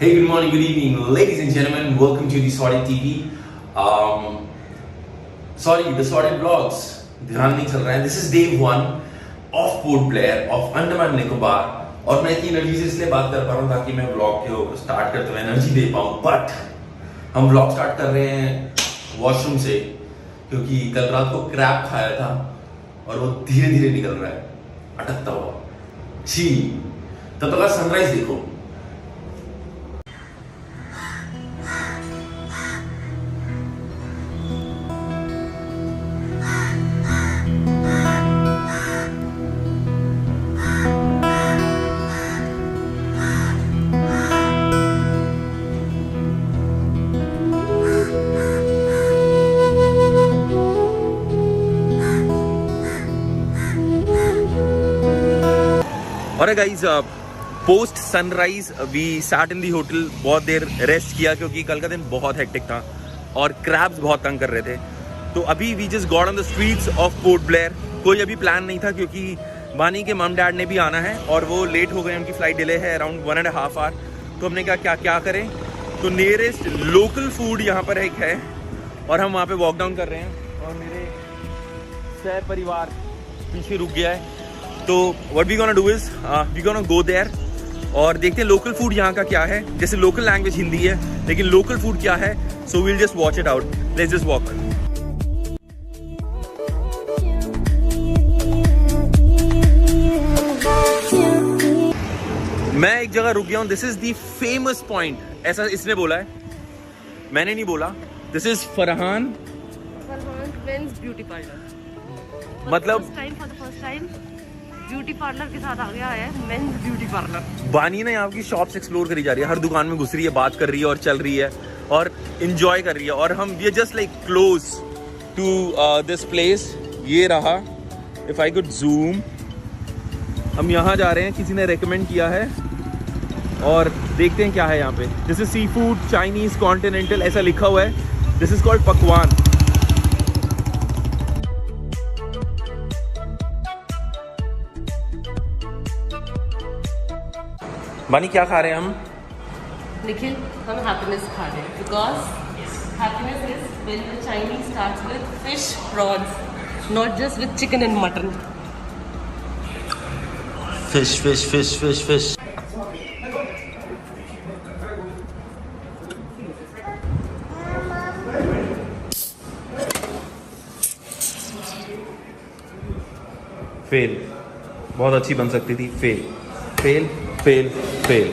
Hey, good morning, good evening, ladies and gentlemen. Welcome to the Sorted TV. The Sorted Vlogs. ध्यान नहीं चल रहा है. This is day 1 of Port Blair of Andaman Nicobar. और मैं इतनी energy से इसलिए बात कर पा रहा हूँ ताकि मैं व्लॉग को स्टार्ट करते हुए एनर्जी दे पाऊँ. बट हम व्लॉग स्टार्ट कर रहे हैं वॉशरूम से, क्योंकि कल रात को क्रैब खाया था और वो धीरे धीरे निकल रहा है, अटकता हुआ. छी, तब तक सनराइज देखो. और guys post sunrise we sat in the hotel. बहुत देर रेस्ट किया क्योंकि कल का दिन बहुत हेक्टिक था और क्रैब्स बहुत तंग कर रहे थे. तो अभी we just got on the streets of Port Blair. कोई अभी प्लान नहीं था क्योंकि बानी के मम डैड ने भी आना है और वो लेट हो गए, उनकी फ्लाइट डिले है अराउंड 1.5 आवर. तो हमने कहा क्या करें. तो नियरेस्ट लोकल फूड यहाँ पर एक है और हम वहाँ पे वॉक डाउन कर रहे हैं और मेरे सह परिवार पीछे रुक गया है. तो what we gonna do is we gonna go there और देखते हैं लोकल फूड यहाँ का क्या है. जैसे लोकल लैंग्वेज हिंदी है लेकिन लोकल फूड क्या है. So we'll just watch it out. Let's just walk. मैं एक जगह रुक गया हूँ. This is the famous point. ऐसा इसने बोला है, मैंने नहीं बोला. This is Farhan men's beauty parlour. मतलब फर्स्ट टाइम ब्यूटी पार्लर के साथ आ गया है मेंस ब्यूटी पार्लर. बानी ने यहाँ की शॉप्स एक्सप्लोर करी जा रही है, हर दुकान में घुस रही है, बात कर रही है और चल रही है और इंजॉय कर रही है. और हम ये just like close to this place. ये रहा, इफ आई कुड जूम. हम यहाँ जा रहे हैं, किसी ने रेकमेंड किया है और देखते हैं क्या है यहाँ पे. This is seafood, Chinese, continental ऐसा लिखा हुआ है. दिस इज कॉल्ड पकवान. बानी क्या खा रहे हैं हम? निखिल, हम हैप्पीनेस खा रहे हैं because happiness is when the Chinese starts with fish, prawns, not just with chicken and mutton. Fish fish fish fish fish. Fail. बहुत अच्छी बन सकती थी. Fail fail fail fail.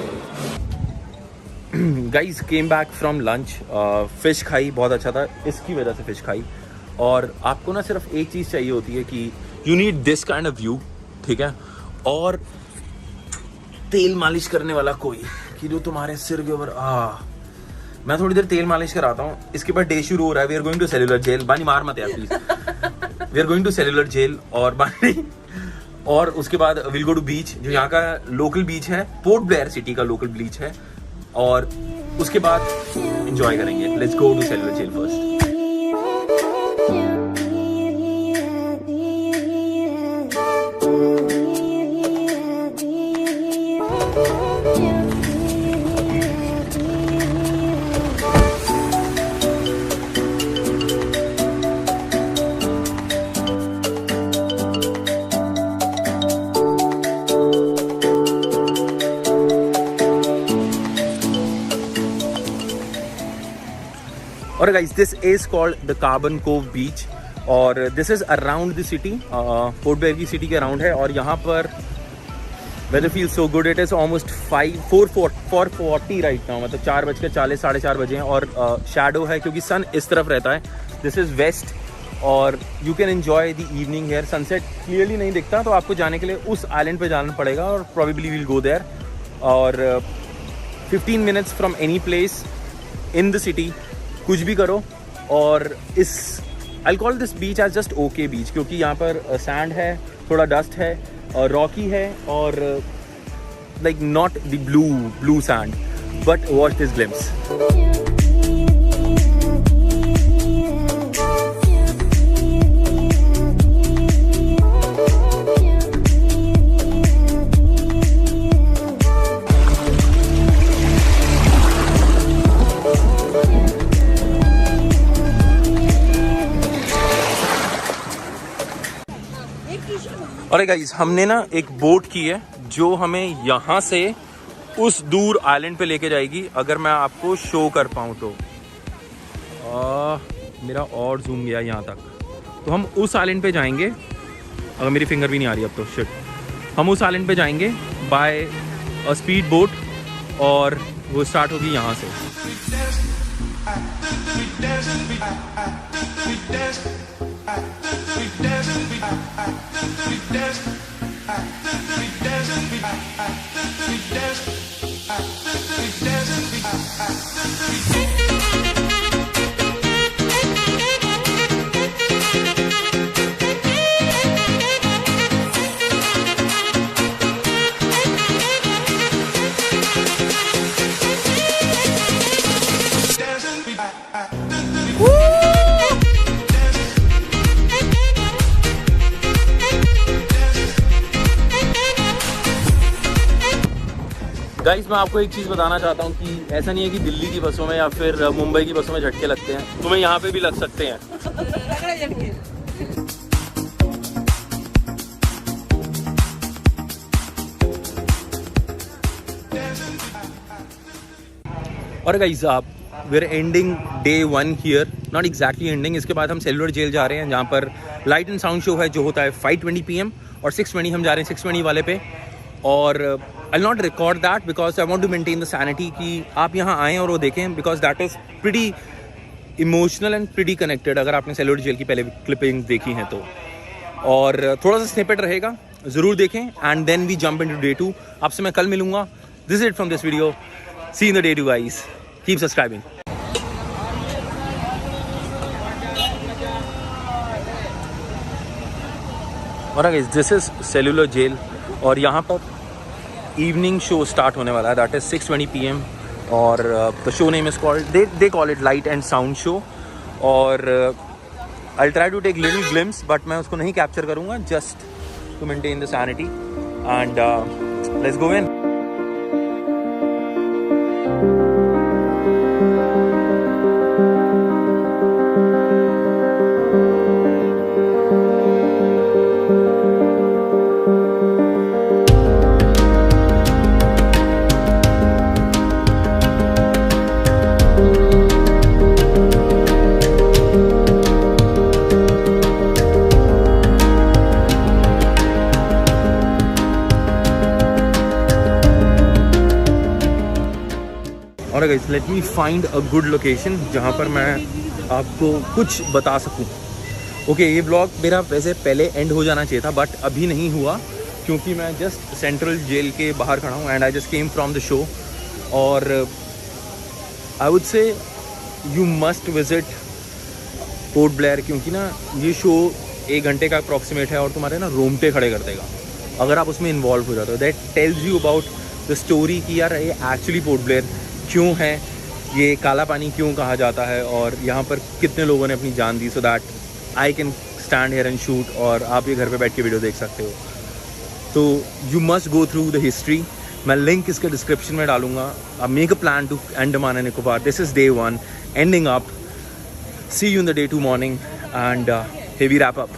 Guys came back from lunch. Fish खाई, बहुत अच्छा था. इसकी वजह से फिश खाई. और आपको ना सिर्फ एक चीज़ चाहिए होती है कि you need this kind of view, ठीक है, और तेल मालिश करने वाला कोई कि जो तुम्हारे सिर के ऊपर. मैं थोड़ी देर तेल मालिश कराता हूँ. इसके बाद डे शुरू हो रहा है. We are going to cellular Jail. Bani मार मत यार please. We are going to cellular Jail और बानी और उसके बाद विल गो टू बीच, जो यहाँ का लोकल बीच है, पोर्ट ब्लेयर सिटी का लोकल बीच है. और उसके बाद एंजॉय करेंगे. Let's go to cellular jail first. और guys this is called the Corbyn Cove beach और this is around the city. Port Blair की सिटी के अराउंड है. और यहाँ पर weather feel so good. It is almost 4:40 right now. मतलब 4:40, 4:30 बजे हैं और शैडो है क्योंकि सन इस तरफ रहता है. दिस इज वेस्ट और you can enjoy the evening here. Sunset clearly नहीं दिखता तो आपको जाने के लिए उस आइलैंड पे जाना पड़ेगा और प्रोबेबली विल गो देयर. और 15 minutes from any place in the city. कुछ भी करो. और इस I call this beach as just okay beach, क्योंकि यहाँ पर सैंड है, थोड़ा डस्ट है और रॉकी है और like not the blue sand. But watch this glimpse. और गाइस हमने ना एक बोट की है जो हमें यहाँ से उस दूर आइलैंड पे लेके जाएगी, अगर मैं आपको शो कर पाऊँ तो। मेरा और जूम गया यहाँ तक। तो हम उस आइलैंड पे जाएंगे, अगर मेरी फिंगर भी नहीं आ रही अब तो शिट। हम उस आइलैंड पे जाएंगे बाय अ स्पीड बोट और वो स्टार्ट होगी यहाँ से। गाइस मैं आपको एक चीज़ बताना चाहता हूँ कि ऐसा नहीं है कि दिल्ली की बसों में या फिर मुंबई की बसों में झटके लगते हैं, तुम्हें यहाँ पे भी लग सकते हैं। और गाइस आप we are ending day 1 here, not exactly ending. इसके बाद हम सेलुलर जेल जा रहे हैं जहाँ पर लाइट एंड साउंड शो है जो होता है 5:20 PM और 6:20 हम जा रहे हैं 6:20 वाले पे। और I not record that because I want to maintain the sanity कि आप यहाँ आएँ और वो देखें, because that is pretty emotional and pretty connected अगर आपने सेलुलर जेल की पहले क्लिपिंग देखी हैं तो। और थोड़ा सा स्निपेट रहेगा, ज़रूर देखें। And then we jump into day 2। आपसे मैं कल मिलूंगा। This is it from this video, see in the day 2 guys, keep subscribing. और guys this is cellular jail और यहाँ पर इवनिंग शो स्टार्ट होने वाला है, दैट इज 6:20 PM और the show name is called, they call it light and sound show. और I try to take little glimpse but मैं उसको नहीं कैप्चर करूँगा, just to maintain the sanity. And let's go in. और guys let me find a good location जहाँ पर मैं आपको कुछ बता सकूँ। ओके ये ब्लॉग मेरा वैसे पहले एंड हो जाना चाहिए था बट अभी नहीं हुआ क्योंकि मैं जस्ट सेंट्रल जेल के बाहर खड़ा हूँ and I just came from the show. और I would say you must visit Port Blair क्योंकि ना ये शो 1 घंटे का अप्रॉक्सीमेट है और तुम्हारे ना रोंगटे खड़े कर देगा अगर आप उसमें इन्वॉल्व हो जाते हो। That tells you about the story कि यार ये एक्चुअली पोर्ट ब्लेयर क्यों है, ये काला पानी क्यों कहा जाता है और यहाँ पर कितने लोगों ने अपनी जान दी, so that I can stand here and shoot और आप ये घर पे बैठ के वीडियो देख सकते हो। तो you must go through the history. मैं लिंक इसके डिस्क्रिप्शन में डालूंगा। अब make a plan to Andaman and Nicobar. This is day 1 ending up. See you in the day 2 morning and here we wrap up.